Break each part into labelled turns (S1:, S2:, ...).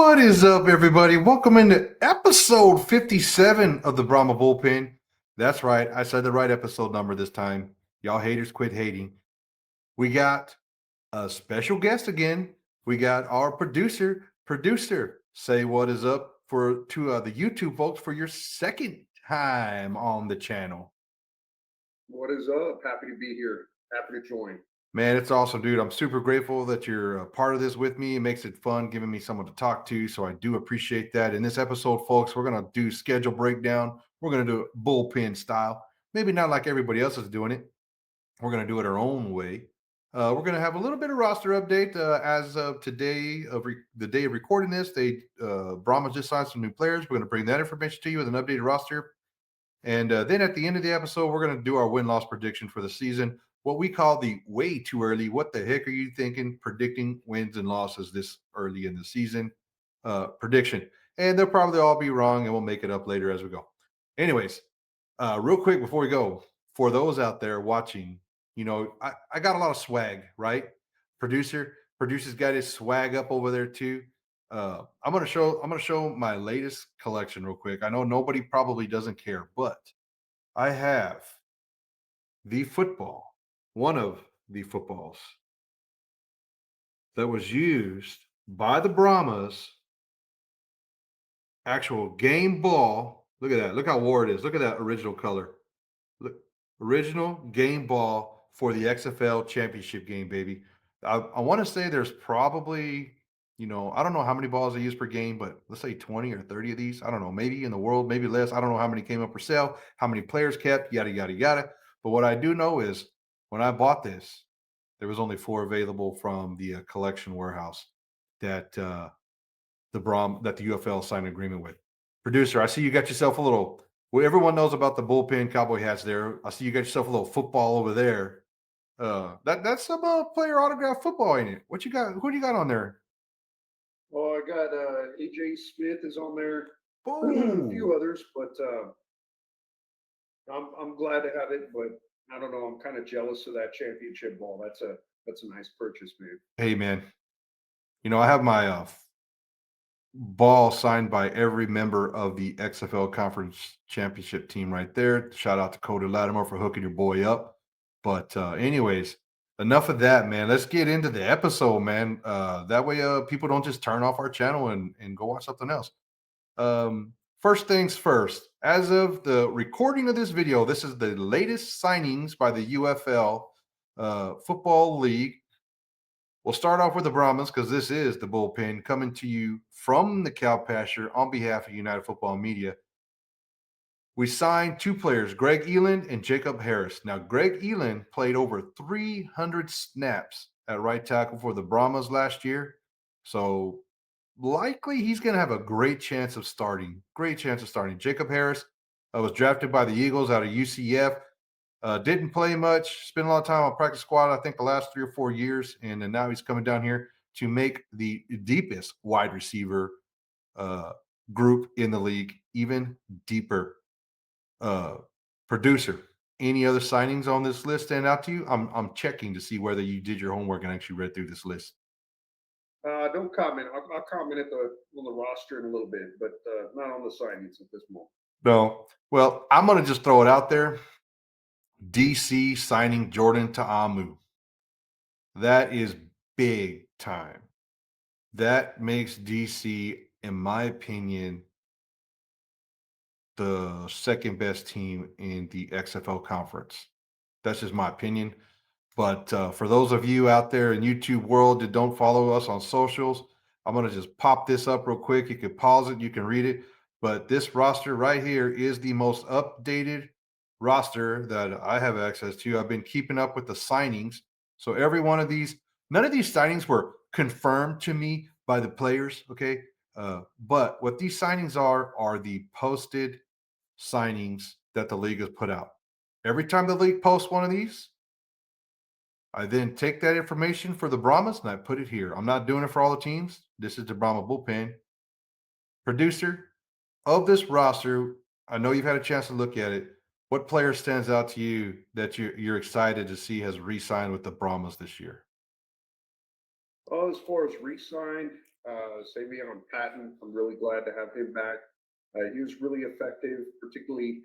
S1: What is up, everybody? Welcome into episode 57 of the Brahma Bullpen. That's right. I said the right episode number this time. Y'all haters quit hating. We got a special guest again. We got our producer. Say what is up to the YouTube folks for your second time on the channel.
S2: What is up? Happy to be here. Happy to join.
S1: Man, it's awesome, dude. I'm super grateful that you're a part of this with me. It makes it fun giving me someone to talk to. So I do appreciate that. In this episode, folks, we're going to do schedule breakdown. We're going to do it bullpen style. Maybe not like everybody else is doing it. We're going to do it our own way. We're going to have a little bit of roster update as of today, the day of recording this. Brahma just signed some new players. We're going to bring that information to you with an updated roster. And then at the end of the episode, we're going to do our win-loss prediction for the season, what we call the way too early. What the heck are you thinking? Predicting wins and losses this early in the season prediction. And they'll probably all be wrong, and we'll make it up later as we go. Anyways, real quick before we go, for those out there watching, I got a lot of swag, right? Producer's got his swag up over there too. I'm gonna show my latest collection real quick. I know nobody probably doesn't care, but I have the football, one of the footballs that was used by the Brahmas, actual game ball. Look at that. Look how worn it is. Look at that original color. Look, original game ball for the XFL championship game, baby. I want to say there's probably, I don't know how many balls they use per game, but let's say 20 or 30 of these. I don't know, maybe in the world, maybe less. I don't know how many came up for sale, how many players kept, yada, yada, yada. But what I do know is when I bought this, there was only 4 available from the collection warehouse that that the UFL signed an agreement with. Producer, I see you got yourself a little. Well, everyone knows about the bullpen cowboy hats there. I see you got yourself a little football over there. That's some player autograph football, ain't it? What you got? Who do you got on there?
S2: Oh, I got AJ Smith is on there. A
S1: Boom.
S2: few others, but I'm glad to have it. But I don't know. I'm kind of jealous of that championship ball. That's a nice purchase, man.
S1: Hey, man. I have my ball signed by every member of the XFL Conference Championship team right there. Shout out to Cody Lattimore for hooking your boy up. But anyways, enough of that, man. Let's get into the episode, man. That way people don't just turn off our channel and go watch something else. First things first, as of the recording of this video, this is the latest signings by the UFL Football League. We'll start off with the Brahmas because this is the bullpen coming to you from the cow pasture on behalf of United Football Media. We signed 2 players, Greg Eland and Jacob Harris. Now, Greg Eland played over 300 snaps at right tackle for the Brahmas last year. So likely he's going to have a great chance of starting. Jacob Harris was drafted by the Eagles out of UCF. Didn't play much, spent a lot of time on practice squad, I think the last 3 or 4 years. And then now he's coming down here to make the deepest wide receiver group in the league even deeper. Producer, any other signings on this list stand out to you? I'm checking to see whether you did your homework and actually read through this list.
S2: Don't comment. I'll comment on the roster in a little bit, but not on the signings at this moment.
S1: No. Well, I'm going to just throw it out there. DC signing Jordan Ta'amu. That is big time. That makes DC, in my opinion, the second best team in the XFL conference. That's just my opinion. But for those of you out there in YouTube world that don't follow us on socials, I'm going to just pop this up real quick. You can pause it. You can read it. But this roster right here is the most updated roster that I have access to. I've been keeping up with the signings. So every one of these, none of these signings were confirmed to me by the players. Okay. But what these signings are the posted signings that the league has put out. Every time the league posts one of these, I then take that information for the Brahmas and I put it here. I'm not doing it for all the teams. This is the Brahma bullpen. Producer, of this roster, I know you've had a chance to look at it. What player stands out to you that you're excited to see has re-signed with the Brahmas this year?
S2: Oh, as far as re-signed, Savion Patton, I'm really glad to have him back. He was really effective, particularly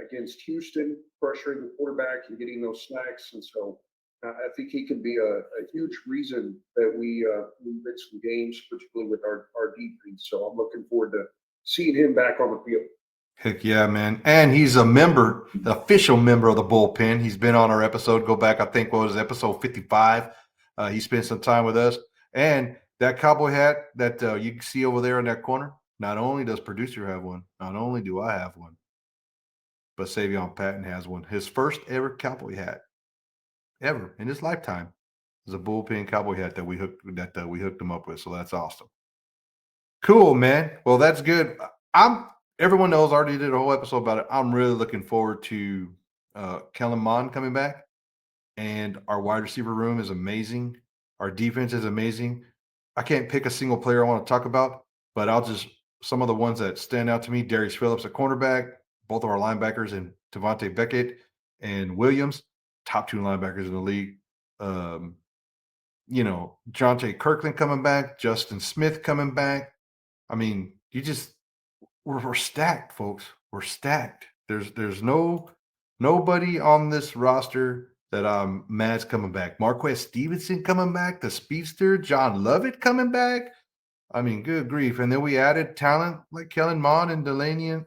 S2: against Houston, pressuring the quarterback and getting those sacks. And so I think he can be a huge reason that we win some games, particularly with our defense. So I'm looking forward to seeing him back on the field.
S1: Heck yeah, man. And he's a member, the official member of the bullpen. He's been on our episode. Go back, I think, what was it, episode 55. He spent some time with us. And that cowboy hat that you can see over there in that corner, not only does producer have one, not only do I have one, but Savion Patton has one. His first ever cowboy hat ever in his lifetime is a bullpen cowboy hat that we hooked him up with. So that's awesome. Cool, man. Well, that's good. I'm everyone knows I already did a whole episode about it. I'm really looking forward to Kellen Mond coming back. And our wide receiver room is amazing. Our defense is amazing. I can't pick a single player I want to talk about, but I'll just some of the ones that stand out to me: Darius Phillips, a cornerback, both of our linebackers, and Devontae Beckett and Williams, top two linebackers in the league. Um, Jonte Kirkland coming back, Justin Smith coming back. I mean, we're stacked, folks. We're stacked. There's nobody on this roster that mad's coming back. Marquez Stevenson coming back, the speedster, John Lovett coming back. I mean, good grief. And then we added talent like Kellen Mond and LaDamian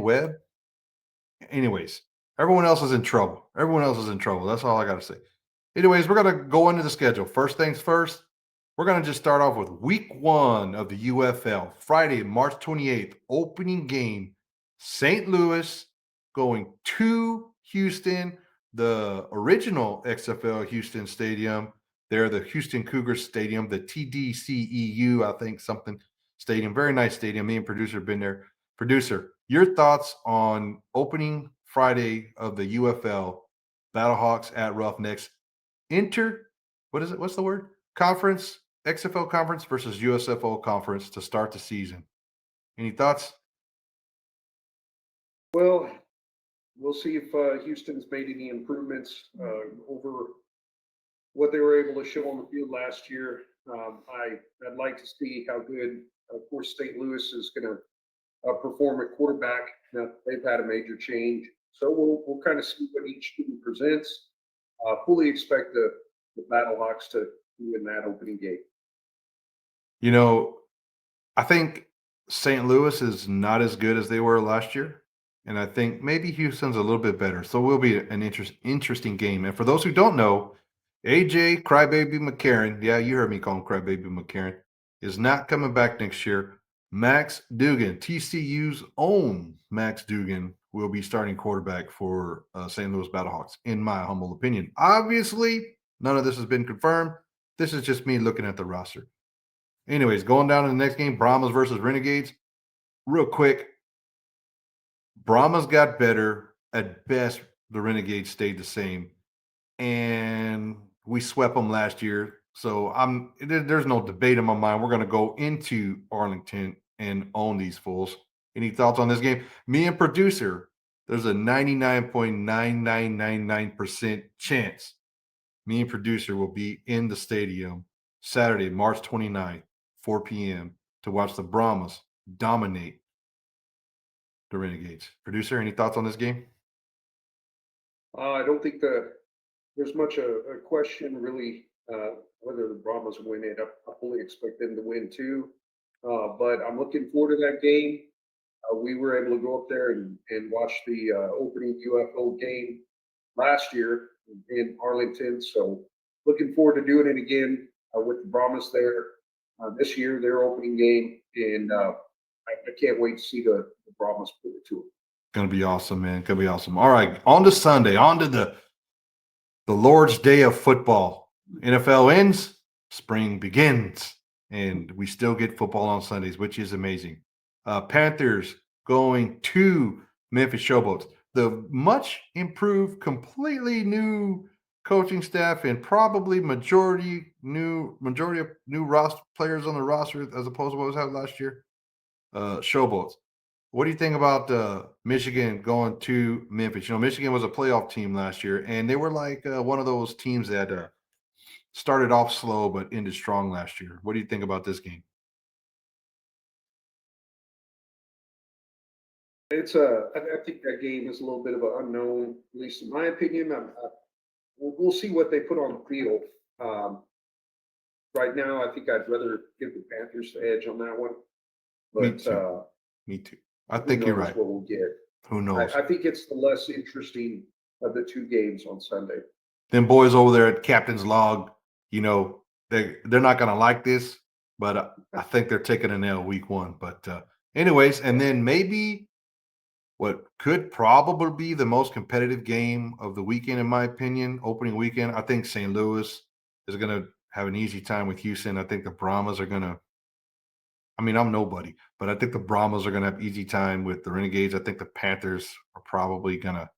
S1: Webb. Anyways, everyone else is in trouble. Everyone else is in trouble. That's all I got to say. Anyways, we're going to go into the schedule. First things first, we're going to just start off with week 1 of the UFL. Friday, March 28th, opening game, St. Louis going to Houston, the original XFL Houston Stadium. They're the Houston Cougars Stadium, the TDCEU, I think something stadium. Very nice stadium. Me and producer have been there. Producer, your thoughts on opening Friday of the UFL, Battlehawks at Roughnecks, what is it? What's the word? Conference, XFL conference versus USFL conference to start the season. Any thoughts?
S2: Well, we'll see if Houston's made any improvements over what they were able to show on the field last year. I'd like to see how good, of course, St. Louis is going to perform at quarterback. Now they've had a major change, so we'll kind of see what each team presents. Fully expect the Battlehawks to win that opening game.
S1: I think St. Louis is not as good as they were last year. And I think maybe Houston's a little bit better. So it will be an interesting game. And for those who don't know, AJ Crybaby McCarron, yeah, you heard me call him Crybaby McCarron, is not coming back next year. Max Dugan, TCU's own Max Dugan, will be starting quarterback for St. Louis Battlehawks, in my humble opinion. Obviously, none of this has been confirmed. This is just me looking at the roster. Anyways, going down to the next game, Brahmas versus Renegades. Real quick, Brahmas got better. At best, the Renegades stayed the same. And we swept them last year. So there's no debate in my mind. We're going to go into Arlington and own these fools. Any thoughts on this game? Me and producer, there's a 99.9999% chance me and producer will be in the stadium Saturday, March 29th, 4 p.m. to watch the Brahmas dominate the Renegades. Producer, any thoughts on this game?
S2: I don't think there's much a question really whether the Brahmas win it. I fully expect them to win too. But I'm looking forward to that game. We were able to go up there and watch the opening UFO game last year in Arlington. So looking forward to doing it again with the Brahmas there this year, their opening game. And I can't wait to see the Brahmas put it to them.
S1: Gonna be awesome, man. Gonna be awesome. All right, on to Sunday, on to the Lord's Day of football. NFL ends, spring begins, and we still get football on Sundays, which is amazing. Panthers going to Memphis Showboats. The much improved, completely new coaching staff and probably majority of new roster players on the roster as opposed to what was had last year. Showboats. What do you think about Michigan going to Memphis? Michigan was a playoff team last year, and they were like one of those teams that started off slow but ended strong last year. What do you think about this game?
S2: I think that game is a little bit of an unknown, at least in my opinion. We'll see what they put on the field. Um, right now, I think I'd rather give the Panthers the edge on that one,
S1: Me
S2: but
S1: too. Me too. I
S2: who
S1: think you're
S2: knows
S1: right.
S2: what we'll get.
S1: Who knows?
S2: I think it's the less interesting of the two games on Sunday.
S1: Them boys over there at Captain's Log, they're not gonna like this, but I think they're taking an L week one. But anyways, and then maybe what could probably be the most competitive game of the weekend, in my opinion, opening weekend. I think St. Louis is gonna have an easy time with Houston. I think the Brahmas are gonna. I mean, I'm nobody, but I think the Brahmas are gonna have easy time with the Renegades. I think the Panthers are probably gonna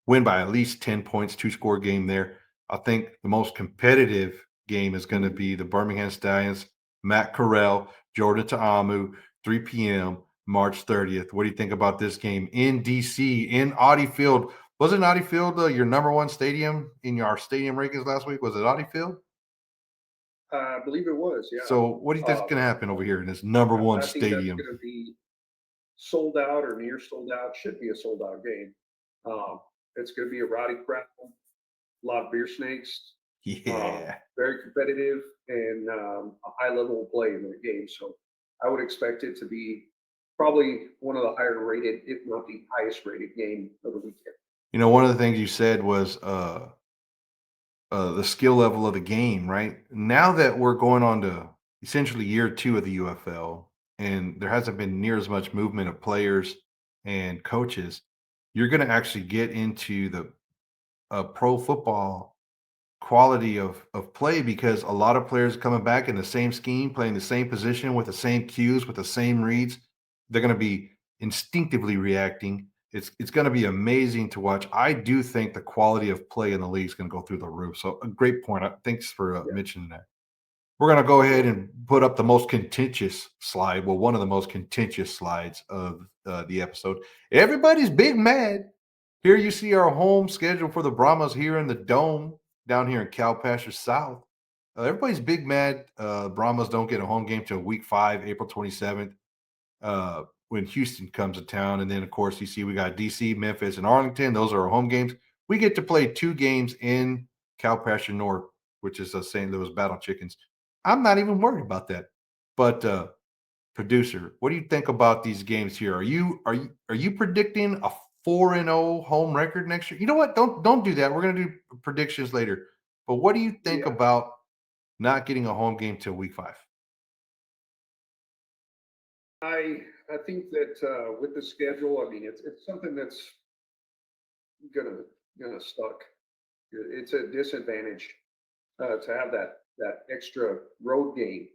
S1: win by at least 10 points, two-score game there. I think the most competitive game is going to be the Birmingham Stallions, Matt Corral, Jordan Ta'amu, 3 p.m., March 30th. What do you think about this game in DC, in Audi Field? Wasn't Audi Field your number one stadium in our stadium rankings last week? Was it Audi Field?
S2: I believe it was, yeah.
S1: So what do you think is
S2: Uh,
S1: going to happen over here in this number one
S2: I think that's
S1: stadium?
S2: going to be sold out or near sold out. Should be a sold out game. Um, it's going to be a rowdy crowd, a lot of beer snakes,
S1: Yeah.
S2: very competitive, and a high level of play in the game. So I would expect it to be probably one of the higher rated, if not the highest rated game of the weekend.
S1: One of the things you said was the skill level of the game, right? Now that we're going on to essentially year two of the UFL, and there hasn't been near as much movement of players and coaches, you're going to actually get into the pro football quality of play because a lot of players coming back in the same scheme, playing the same position with the same cues, with the same reads. They're going to be instinctively reacting. It's going to be amazing to watch. I do think the quality of play in the league is going to go through the roof. So a great point. Thanks for
S2: Yeah,
S1: mentioning that. We're going to go ahead
S2: sure.
S1: and put up the most contentious slide. Well, one of the most contentious slides of the episode. Everybody's big mad. Here you see our home schedule for the Brahmas here in the Dome down here in Cal Pasture South. Everybody's big mad. Brahmas don't get a home game till week 5, April 27th, when Houston comes to town. And then, of course, you see we got DC, Memphis, and Arlington. Those are our home games. We get to play 2 games in Cal Pasture North, which is St. Louis Battle Chickens. I'm not even worried about that. But producer, what do you think about these games here? Are you predicting a 4-0 home record next year? You know what? Don't do that. We're gonna do predictions later. But what do you think
S2: Yeah,
S1: about not getting a home game till week 5?
S2: I think that with the schedule, I mean, it's something that's gonna gonna stuck. It's a disadvantage to have that extra road game.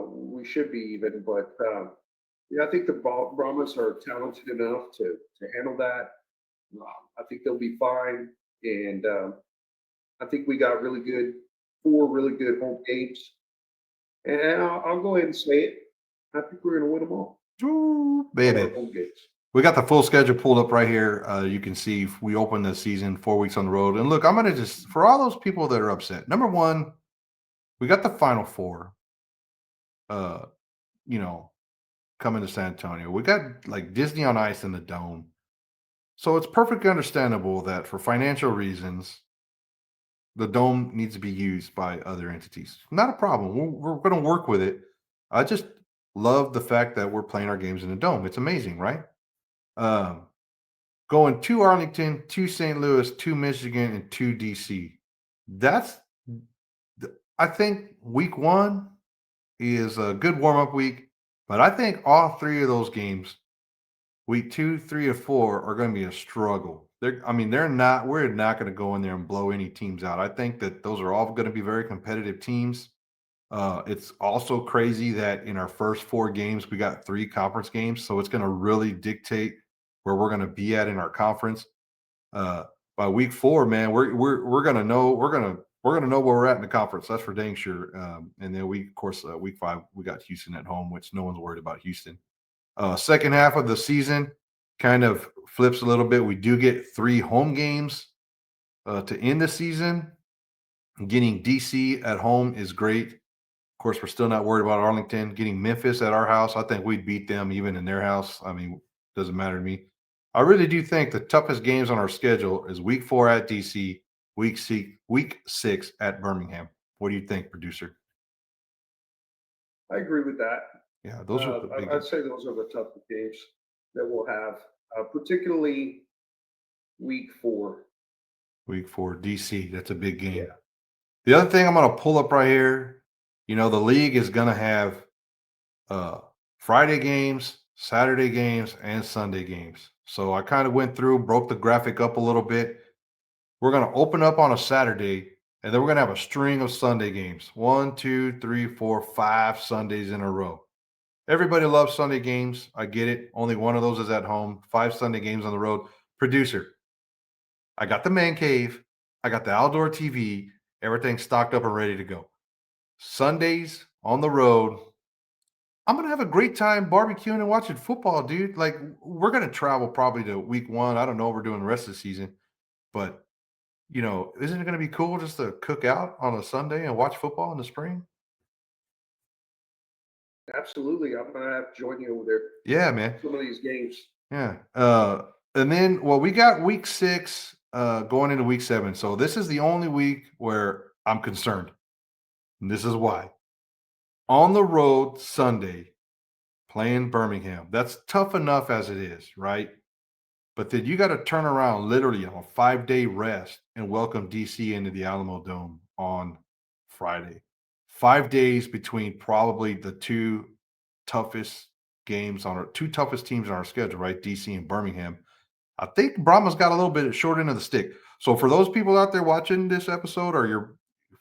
S2: We should be even, but yeah, I think the Brahmas are talented enough to handle that. I think they'll be fine, and I think we got 4 really good home games, and I'll go ahead and say it. I think we're going to win them
S1: Ooh,
S2: all our
S1: baby.
S2: home games.
S1: We got the full schedule pulled up right here. You can see we open the season 4 weeks on the road. And look, I'm gonna just for all those people that are upset. Number one, we got the Final Four. Uh, you know, coming to San Antonio. We got like Disney on Ice in the Dome. So it's perfectly understandable that for financial reasons, the dome needs to be used by other entities. Not a problem. We're going to work with it. I just love the fact that we're playing our games in the dome. It's amazing, right? Um, Going to Arlington, to St. Louis, to Michigan, and to DC. That's, I think, week one is a good warm up week. But I think all 3 of those games week 2, 3, or 4 are going to be a struggle. I mean, they're not. We're not going to go in there and blow any teams out. I think that those are all going to be very competitive teams. It's also crazy that in our first 4 games we got 3 conference games, so it's going to really dictate where we're going to be at in our conference. Uh, by week 4, man, we're going to know we're going to know where we're at in the conference. That's for dang sure. And then we, of course, week 5 we got Houston at home, which no one's worried about Houston. Second half of the season kind of flips a little bit. We do get 3 home games to end the season. Getting DC at home is great. Of course, we're still not worried about Arlington. Getting Memphis at our house, I think we'd beat them even in their house. I mean, doesn't matter to me. I really do think the toughest games on our schedule is week 4 at DC, week 6 at Birmingham. What do you think, producer?
S2: I agree with that.
S1: Yeah, those are the big
S2: I'd
S1: games.
S2: say those are the toughest games that we'll have, particularly week 4.
S1: Week 4, DC. That's a big game.
S2: Yeah,
S1: The other thing I'm going to pull up right here, the league is going to have uh, Friday games, Saturday games, and Sunday games. So I kind of went through, broke the graphic up a little bit. We're going to open up on a Saturday, and then we're going to have a string of Sunday games. 1, 2, 3, 4, 5 Sundays in a row. Everybody loves Sunday games. I get it. Only one of those is at home. 5 Sunday games on the road. Producer, I got the man cave. I got the outdoor TV. Everything stocked up and ready to go. Sundays on the road. I'm gonna have a great time barbecuing and watching football, dude. Like we're gonna travel probably to week 1. I don't know what we're doing the rest of the season, but isn't it gonna be cool just to cook out on a Sunday and watch football in the spring?
S2: absolutely. I'm gonna have to join you over there.
S1: Yeah, man.
S2: Some of these games.
S1: Yeah. And then we got week 6 going into week 7. So this is the only week where I'm concerned. And this is why. On the road Sunday, playing Birmingham. That's tough enough as it is, right? But then you got to turn around literally on a 5-day rest and welcome DC into the Alamo Dome on Friday. 5 days between probably the toughest two toughest teams on our schedule, right? DC and Birmingham. I think Brahma's got a little bit of short end of the stick. So for those people out there watching this episode or you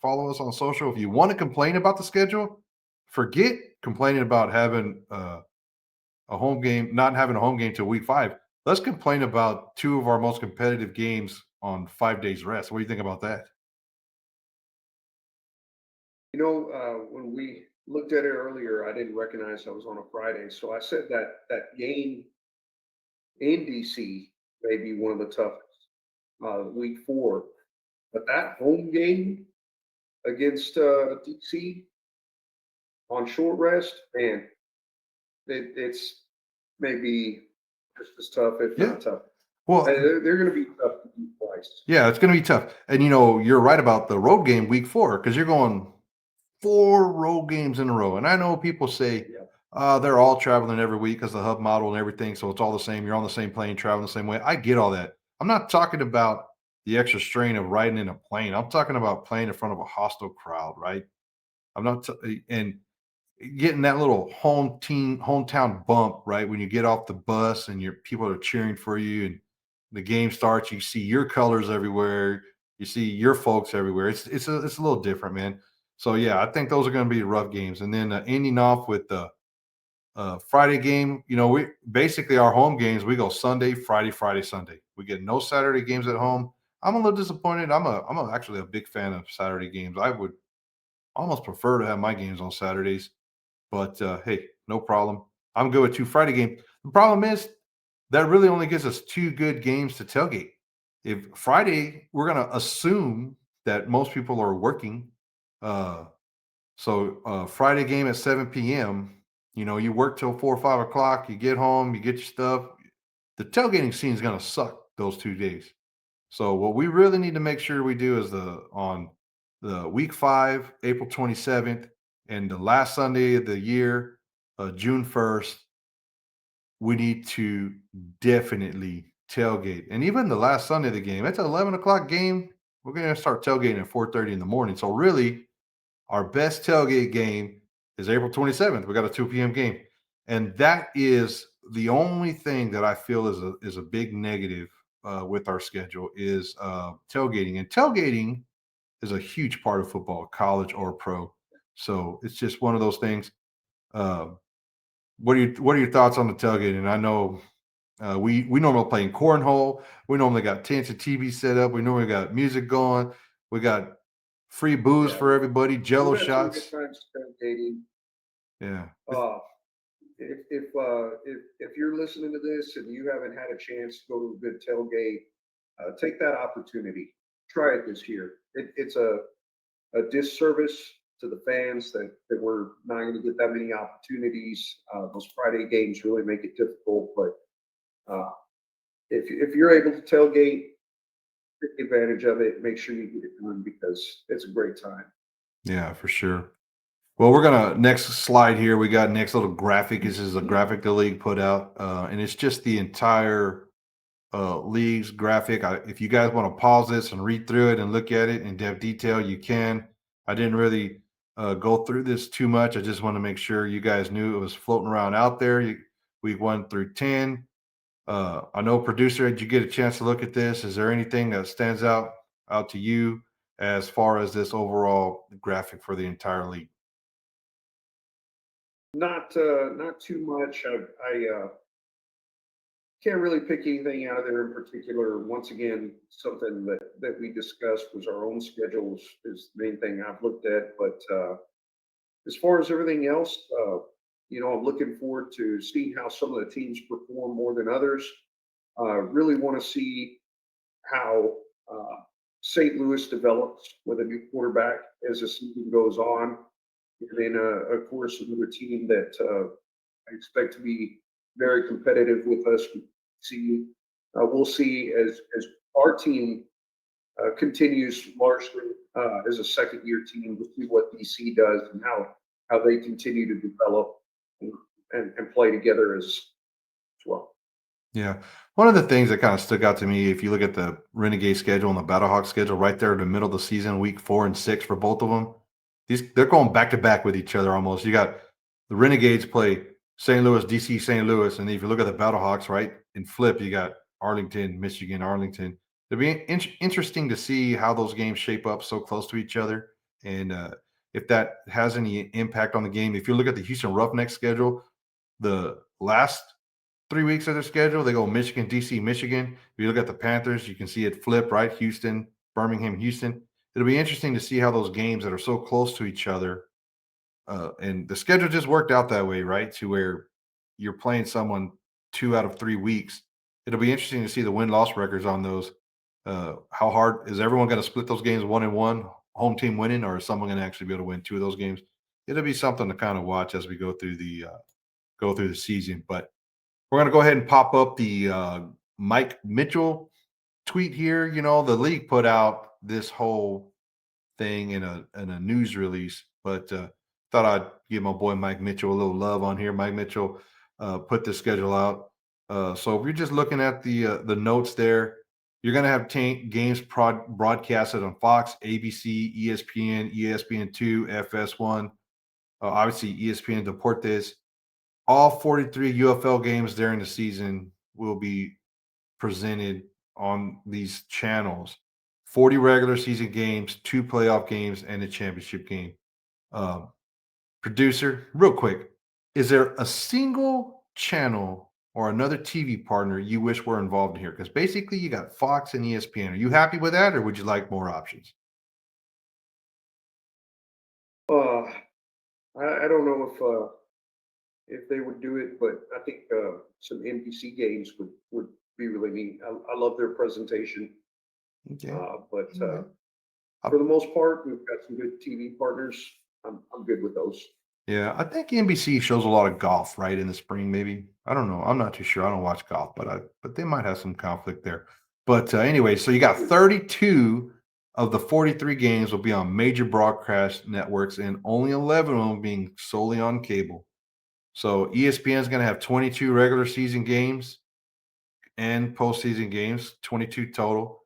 S1: follow us on social, if you want to complain about the schedule, forget complaining about having a home game, not having a home game till week 5. Let's complain about 2 of our most competitive games on 5 days rest. What do you think about that?
S2: When we looked at it earlier, I didn't recognize I was on a Friday, so I said that game in DC may be one of the toughest, week 4. But that home game against DC on short rest, man, it's maybe just as tough, if
S1: Yeah.
S2: not tough.
S1: Well,
S2: They're going to be tough to beat twice.
S1: yeah, it's going to be tough. And you're right about the road game week 4 because you're going 4 road games in a row. And I know people say
S2: Yeah,
S1: they're all traveling every week because the hub model and everything. So it's all the same. You're on the same plane, traveling the same way. I get all that. I'm not talking about the extra strain of riding in a plane. I'm talking about playing in front of a hostile crowd, right? I'm not, and getting that little hometown bump, right? When you get off the bus and your people are cheering for you and the game starts, you see your colors everywhere, you see your folks everywhere. It's a little different, man. So yeah, I think those are going to be rough games. And then ending off with the Friday game, we basically our home games, we go Sunday, Friday, Friday, Sunday. We get no Saturday games at home. I'm a little disappointed. Actually a big fan of Saturday games. I would almost prefer to have my games on Saturdays, but hey, no problem. I'm good with 2 Friday games. The problem is that really only gives us 2 good games to tailgate. If Friday, we're gonna assume that most people are working. Uh, Friday game at 7 p.m. You work till 4 or 5 o'clock. You get home, you get your stuff. The tailgating scene is gonna suck those 2 days. So what we really need to make sure we do is on the week 5, April 27th, and the last Sunday of the year, June 1st, we need to definitely tailgate. And even the last Sunday of the game, it's an 11 o'clock game. We're gonna start tailgating at 4:30 in the morning. So really, our best tailgate game is April 27th. We got a 2 p.m. game. And that is the only thing that I feel is a big negative with our schedule is tailgating. And tailgating is a huge part of football, college or pro. So it's just one of those things. Uh, what are your thoughts on the tailgating? I know we normally play in cornhole. We normally got tents and TV set up. We normally got music going. We got free booze
S2: yeah.
S1: for everybody, Jello
S2: We've had some good
S1: shots.
S2: times tailgating.
S1: Yeah,
S2: Uh, if you're listening to this and you haven't had a chance to go to a good tailgate, take that opportunity. Try it this year. It's a a disservice to the fans that we're not going to get that many opportunities. Those Friday games really make it difficult, but uh, if you're able to tailgate, take advantage of it. Make sure you get it done because it's a great time.
S1: Yeah, for sure. Well, we're gonna next slide here. We got next little graphic. This is a graphic the league put out, and it's just the entire league's graphic. If you guys want to pause this and read through it and look at it in depth detail, you can. I didn't really go through this too much. I just want to make sure you guys knew it was floating around out there. Week 1 through 10. I know, producer, did you get a chance to look at this? Is there anything that stands out to you as far as this overall graphic for the entire league?
S2: Not too much. I can't really pick anything out of there in particular. Once again, something that we discussed was our own schedules is the main thing I've looked at. But as far as everything else, I'm looking forward to seeing how some of the teams perform more than others. Really want to see how St. Louis develops with a new quarterback as the season goes on. And then, of course, another team that I expect to be very competitive with us. We'll see as our team continues largely as a second year team. We'll see what DC does and how they continue to develop and, and play together as well.
S1: Yeah. One of the things that kind of stuck out to me, if you look at the Renegade schedule and the Battlehawk schedule right there in the middle of the season, week 4 and 6 for both of them, they're going back to back with each other almost. You got the Renegades play St. Louis, DC, St. Louis, and if you look at the Battlehawks, right, in flip, you got Arlington, Michigan, Arlington. It'll be interesting to see how those games shape up so close to each other, and if that has any impact on the game. If you look at the Houston Roughnecks schedule, the last 3 weeks of their schedule, they go Michigan, DC, Michigan. If you look at the Panthers, you can see it flip, right? Houston, Birmingham, Houston. It'll be interesting to see how those games that are so close to each other, and the schedule just worked out that way, right? To where you're playing someone 2 out of 3 weeks. It'll be interesting to see the win-loss records on those. How hard is everyone going to split those games 1-1, home team winning, or is someone going to actually be able to win 2 of those games? It'll be something to kind of watch as we go through the season. But we're going to go ahead and pop up the Mike Mitchell tweet here. The league put out this whole thing in a news release, but thought I'd give my boy Mike Mitchell a little love on here. Mike Mitchell put the schedule out. So if you're just looking at the notes there, you're going to have games broadcasted on Fox, ABC, ESPN, ESPN2, FS1, obviously ESPN Deportes. All 43 UFL games during the season will be presented on these channels. 40 regular season games, 2 playoff games, and a championship game. Um, Producer, real quick, is there a single channel or another TV partner you wish were involved in here? Because basically, you got Fox and ESPN. Are you happy with that, or would you like more options?
S2: Uh, I don't know if they would do it, but I think some NBC games would be really neat. I love their presentation,
S1: Okay.
S2: but
S1: Okay.
S2: for the most part, we've got some good TV partners. I'm good with those.
S1: Yeah, I think NBC shows a lot of golf, right, in the spring, maybe. I don't know. I'm not too sure. I don't watch golf, but they might have some conflict there. But anyway, so you got 32 of the 43 games will be on major broadcast networks, and only 11 of them being solely on cable. So ESPN is going to have 22 regular season games and postseason games, 22 total.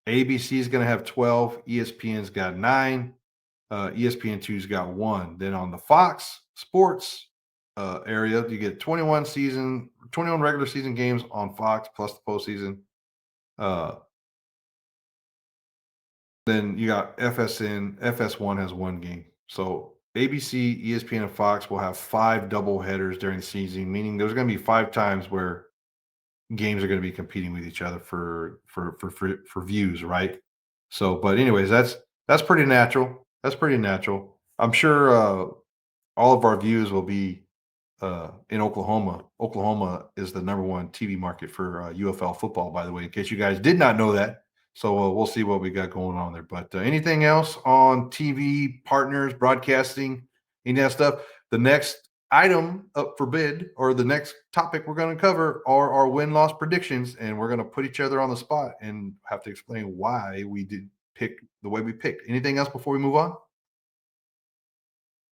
S1: ABC is going to have 12. ESPN's got 9. ESPN2's got 1. Then on the Fox Sports area, you get 21 regular season games on Fox plus the postseason. Uh, then you got FSN. FS1 has 1 game. So ABC, ESPN, and Fox will have 5 double headers during the season, meaning there's going to be 5 times where games are going to be competing with each other for views, right? So, but anyways, that's pretty natural. That's pretty natural. I'm sure all of our views will be in Oklahoma. Oklahoma is the number one TV market for UFL football, by the way, in case you guys did not know that. So we'll see what we got going on there. But anything else on TV, partners, broadcasting, any of that stuff? The next item up for bid, or the next topic we're going to cover, are our win-loss predictions, and we're going to put each other on the spot and have to explain why we did pick the way we picked. Anything else before we move on?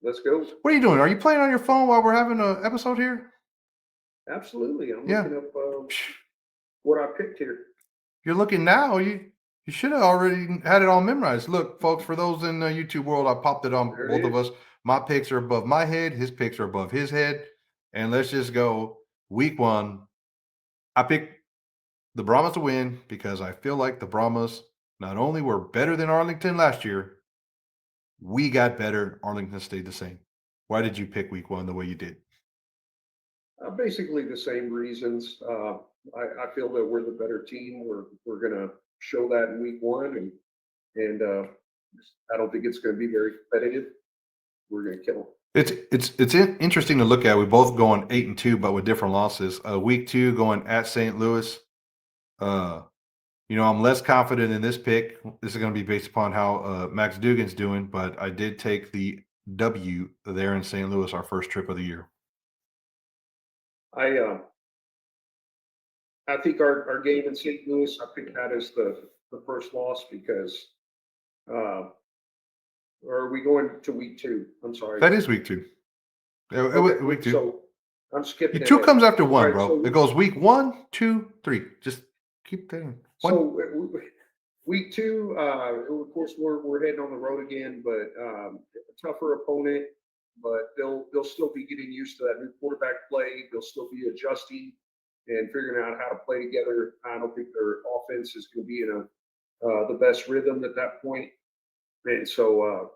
S2: Let's go.
S1: What are you doing? Are you playing on your phone while we're having an episode here?
S2: Absolutely. I'm
S1: Yeah.
S2: looking up what I picked here.
S1: You're looking now. You should have already had it all memorized. Look, folks, for those in the YouTube world, I popped it on
S2: There it
S1: both of
S2: is.
S1: us. My picks are above my head. His picks are above his head. And let's just go week 1. I picked the Brahmas to win because I feel like the Brahmas not only were better than Arlington last year, we got better. Arlington stayed the same. Why did you pick week 1 the way you did?
S2: Basically the same reasons. I feel that we're the better team. We're going to show that in week 1, and I don't think it's going to be very competitive. We're going to kill them.
S1: It's interesting to look at. We both going 8-2, but with different losses. Week 2 going at St. Louis. I'm less confident in this pick. This is going to be based upon how Max Dugan's doing, but I did take the W there in St. Louis, our first trip of the year.
S2: I think our game in St. Louis, I picked that as the first loss because, or are we going to week 2? I'm sorry.
S1: That is week 2.
S2: Okay,
S1: Week 2.
S2: So I'm skipping.
S1: 2 comes after 1,
S2: right,
S1: bro.
S2: so-
S1: It goes week 1, 2, 3. Just keep that in.
S2: So week 2, of course, we're heading on the road again, but a tougher opponent. But they'll still be getting used to that new quarterback play. They'll still be adjusting and figuring out how to play together. I don't think their offense is going to be in the best rhythm at that point. And so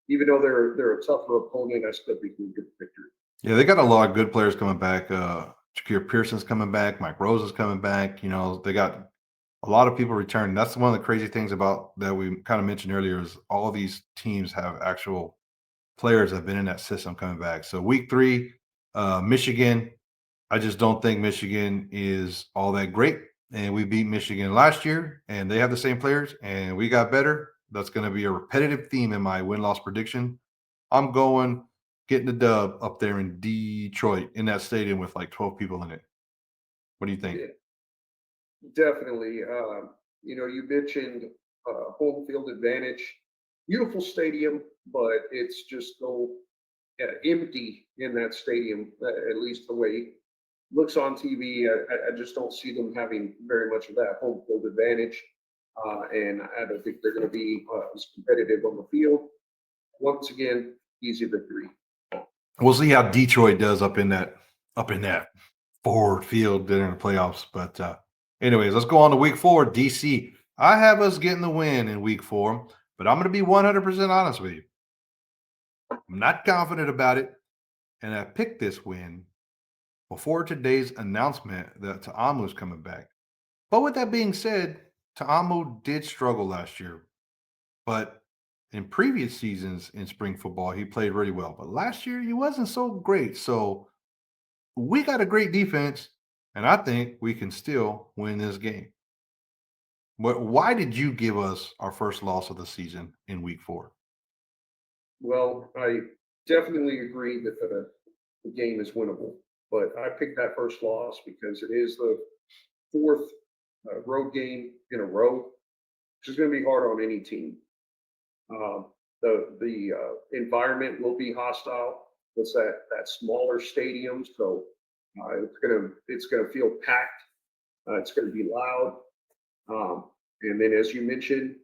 S2: even though they're a tougher opponent, I still think we get the victory.
S1: Yeah, they got a lot of good players coming back. Shakir Pearson's coming back. Mike Rose is coming back. They got a lot of people returning. That's one of the crazy things about that we kind of mentioned earlier is all of these teams have actual players that have been in that system coming back. So week 3, Michigan, I just don't think Michigan is all that great. And we beat Michigan last year, and they have the same players, and we got better. That's going to be a repetitive theme in my win-loss prediction. I'm going getting the dub up there in Detroit in that stadium with like 12 people in it. What do you think?
S2: Yeah, definitely. You mentioned home field advantage. Beautiful stadium, but it's just so empty in that stadium, at least the way it looks on TV. I just don't see them having very much of that home field advantage. And I don't think they're going to be as competitive on the field. Once again, easy victory.
S1: We'll see how Detroit does up in that forward field during the playoffs. But anyways, let's go on to week 4. DC. I have us getting the win in week 4, but I'm going to be 100% honest with you. I'm not confident about it, and I picked this win before today's announcement that Ta'amu's coming back. But with that being said, Ta'amu did struggle last year, but in previous seasons in spring football, he played really well. But last year, he wasn't so great. So we got a great defense, and I think we can still win this game. But why did you give us our first loss of the season in week 4?
S2: Well, I definitely agree that the game is winnable, but I picked that first loss because it is the 4th road game in a row, which is going to be hard on any team. The environment will be hostile. It's that smaller stadium, so it's gonna feel packed. It's gonna be loud, and then as you mentioned,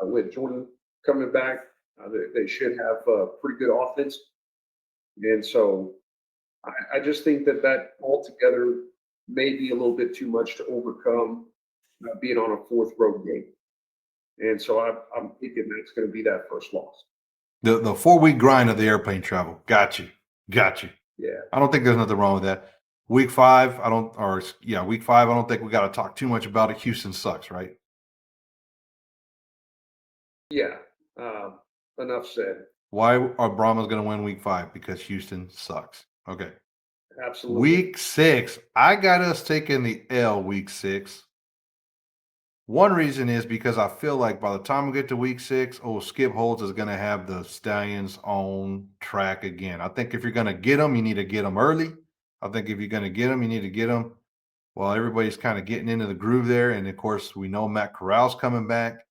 S2: with Jordan coming back, they should have a pretty good offense, and so I just think that altogether may be a little bit too much to overcome being on a 4th road game. And so I'm thinking that's going to be that first loss.
S1: The 4-week grind of the airplane travel. Got you.
S2: Yeah.
S1: I don't think there's nothing wrong with that. Week 5, week 5, I don't think we got to talk too much about it. Houston sucks, right?
S2: Yeah. Enough said.
S1: Why are Brahmas going to win week 5? Because Houston sucks. Okay.
S2: Absolutely.
S1: Week 6, I got us taking the L week 6. One reason is because I feel like by the time we get to week 6, oh, Skip Holtz is going to have the Stallions on track again. I think if you're going to get them, you need to get them early. I think if you're going to get them, you need to get them while everybody's kind of getting into the groove there. And of course, we know Matt Corral's coming back.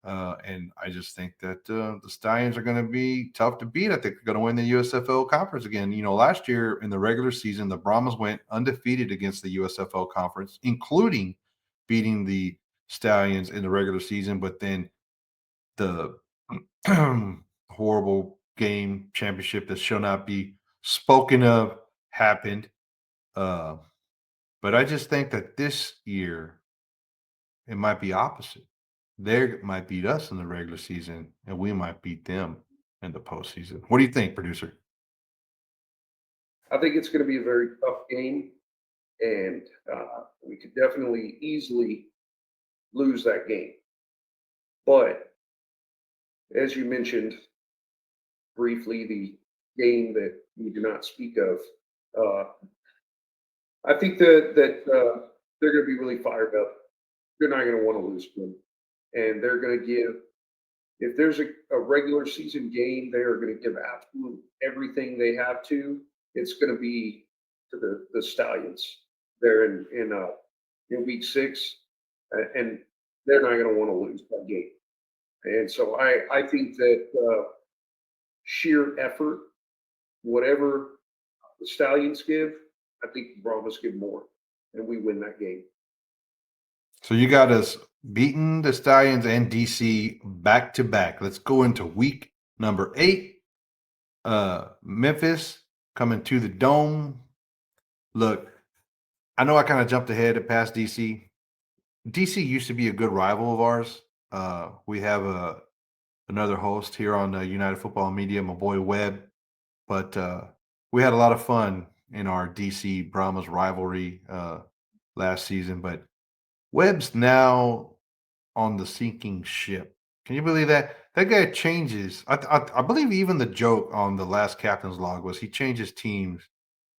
S1: And I just think that the Stallions are going to be tough to beat. I think they're going to win the USFL Conference again. You know, last year in the regular season, the Brahmas went undefeated against the USFL Conference, including beating the Stallions in the regular season. But then the horrible game championship that shall not be spoken of happened. Uh, but I just think that this year it might be opposite. They might beat us in the regular season, and we might beat them in the postseason. What do you think, producer?
S2: I think it's going to be a very tough game, and we could definitely easily lose that game. But as you mentioned briefly, the game that we do not speak of, uh, I think that they're going to be really fired up. They're not going to want to lose to them, and they're going to give. If there's a regular season game, they are going to give absolute everything they have to. It's going to be to the Stallions. They're in week 6, and they're not going to want to lose that game. And so I think that sheer effort, whatever the Stallions give, I think the Brahmas give more, and we win that game.
S1: So you got us beating the Stallions and DC back to back. Let's go into week number 8. Memphis coming to the Dome. Look, I know I kind of jumped ahead and past DC. DC used to be a good rival of ours. We have another host here on United Football Media, my boy Webb. But we had a lot of fun in our DC Brahmas rivalry last season. But Webb's now on the sinking ship. Can you believe that? That guy changes. I believe even the joke on the last captain's log was he changes teams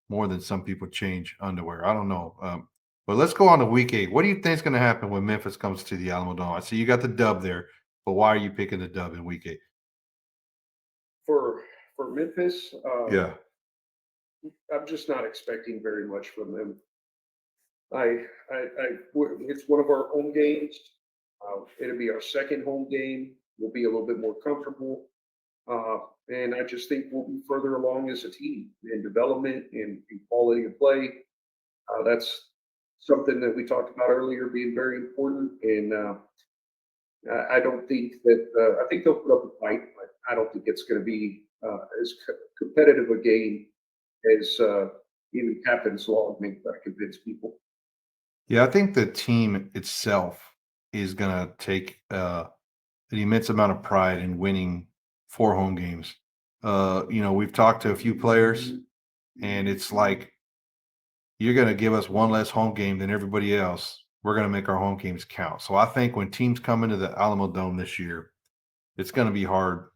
S1: more than some people change underwear. I don't know. But let's go on to week 8. What do you think is going to happen when Memphis comes to the Alamo Dome? I see you got the dub there, but why are you picking the dub in week 8?
S2: For Memphis,
S1: Yeah.
S2: I'm just not expecting very much from them. It's one of our home games. It'll be our second home game. We'll be a little bit more comfortable, and I just think we'll be further along as a team in development and in quality of play. That's something that we talked about earlier, being very important. And I don't think that I think they'll put up a fight, but I don't think it's going to be as competitive a game as even Captain's Log may try to convince people.
S1: Yeah, I think the team itself is going to take an immense amount of pride in winning 4 home games. You know, we've talked to a few players, and it's like you're going to give us one less home game than everybody else. We're going to make our home games count. So I think when teams come into the Alamo Dome this year, it's going to be hard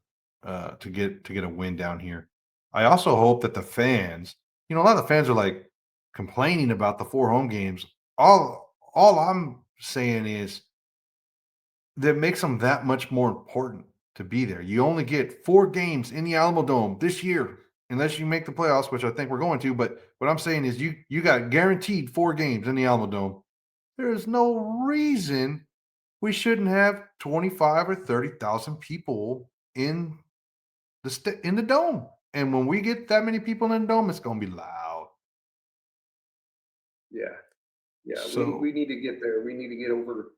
S1: to get a win down here. I also hope that the fans, you know, a lot of the fans are like complaining about the 4 home games. All I'm saying is that makes them that much more important to be there. You only get 4 games in the Alamo Dome this year, unless you make the playoffs, which I think we're going to. But what I'm saying is you got guaranteed 4 games in the Alamo Dome. There is no reason we shouldn't have 25 or 30,000 people in in the dome. And when we get that many people in the dome, it's going to be loud.
S2: Yeah, yeah, we
S1: So
S2: need to get there. We need to get over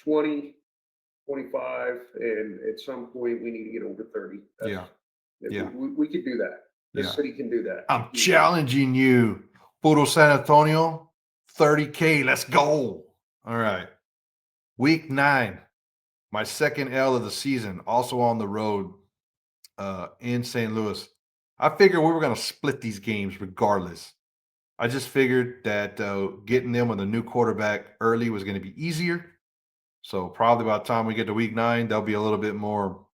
S2: 20, 25, and at some point we need to get over 30. That's
S1: yeah,
S2: if
S1: yeah,
S2: we could do that. This
S1: yeah.
S2: city can do that.
S1: I'm challenging you, Puro San Antonio. 30K. Let's go. All right. Week 9, my second L of the season, also on the road in St. Louis. I figured we were going to split these games regardless. I just figured that getting them with a new quarterback early was going to be easier. So probably by the time we get to week 9, they'll be a little bit more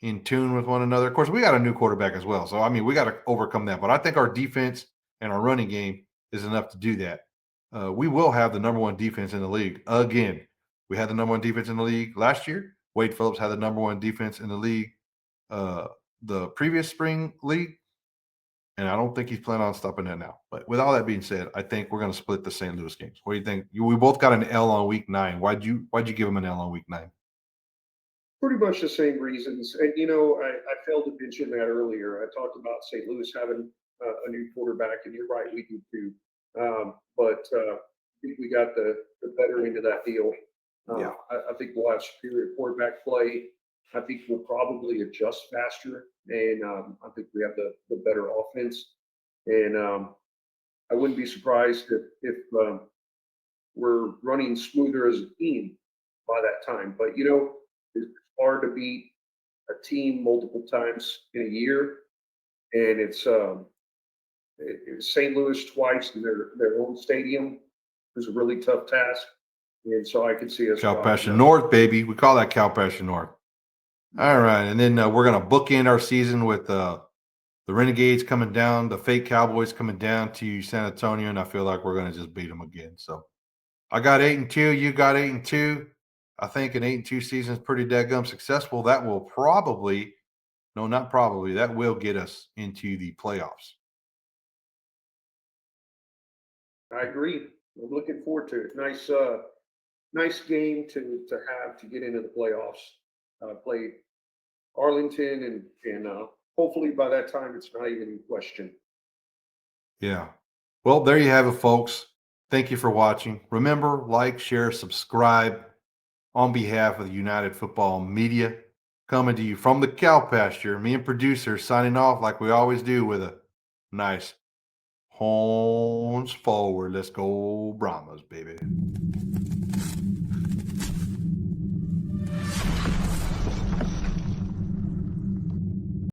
S1: in tune with one another. Of course, we got a new quarterback as well. So, I mean, we got to overcome that. But I think our defense and our running game is enough to do that. We will have the number 1 defense in the league again. We had the number one defense in the league last year. Wade Phillips had the number one defense in the league the previous spring league. And I don't think he's planning on stopping that now. But with all that being said, I think we're going to split the St. Louis games. What do you think? We both got an L on week 9. Why'd you give him an L on week 9?
S2: Pretty much the same reasons. And, I failed to mention that earlier. I talked about St. Louis having a new quarterback, and you're right, we do too. But I think we got the better end of that deal.
S1: Yeah.
S2: I think we'll have superior quarterback play. I think we'll probably adjust faster, and I think we have the better offense. And I wouldn't be surprised if we're running smoother as a team by that time. But it's hard to beat a team multiple times in a year, and it's St. Louis twice in their own stadium is a really tough task, and so I can see us
S1: Calpassia North, baby. We call that Calpassia North. All right, and then we're going to bookend our season with the Renegades coming down, the fake Cowboys coming down to San Antonio, and I feel like we're going to just beat them again. So I got 8-2. You got 8-2. I think an 8-2 season is pretty daggum successful. That will probably, no, not probably, that will get us into the playoffs.
S2: I agree. I'm looking forward to it. Nice game to have to get into the playoffs. Play Arlington, and hopefully by that time it's not even in question.
S1: Yeah. Well, there you have it, folks. Thank you for watching. Remember, like, share, subscribe. On behalf of the United Football Media, coming to you from the cow pasture, me and producer signing off like we always do with a nice horns forward. Let's go Brahmas, baby.